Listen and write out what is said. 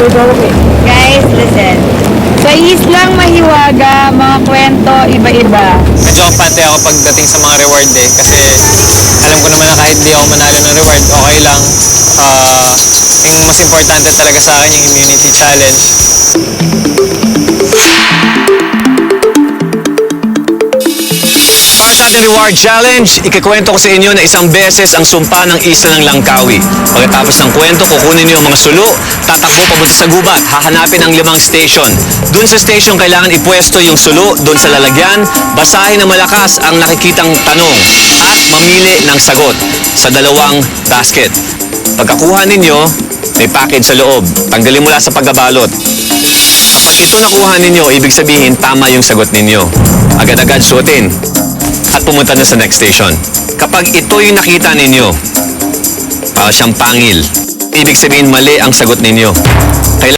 Guys, listen. Sa islang mahiwaga, mga kwento, iba-iba. Medyo kampante ako pagdating sa mga reward eh. Kasi alam ko naman na kahit di ako manalo ng reward, okay lang. Yung mas importante talaga sa akin yung immunity challenge. Para sa ating reward challenge, ikikwento ko sa inyo na isang beses ang sumpa ng isla ng Langkawi. Pagkatapos ng kwento, kukunin niyo ang mga sulo, tatakbo papunta sa gubat, hahanapin ang 5 station. Doon sa station, kailangan ipwesto yung sulo, doon sa lalagyan, basahin na malakas ang nakikitang tanong at mamili ng sagot sa 2 basket. Pagkakuha ninyo, may package sa loob. Tanggalin mula sa pagkabalot. Kapag ito nakuha ninyo, ibig sabihin tama yung sagot ninyo. Agad-agad suotin at pumunta na sa next station. Kapag ito yung nakita ninyo, siyang pangil, ibig sabihin mali ang sagot ninyo.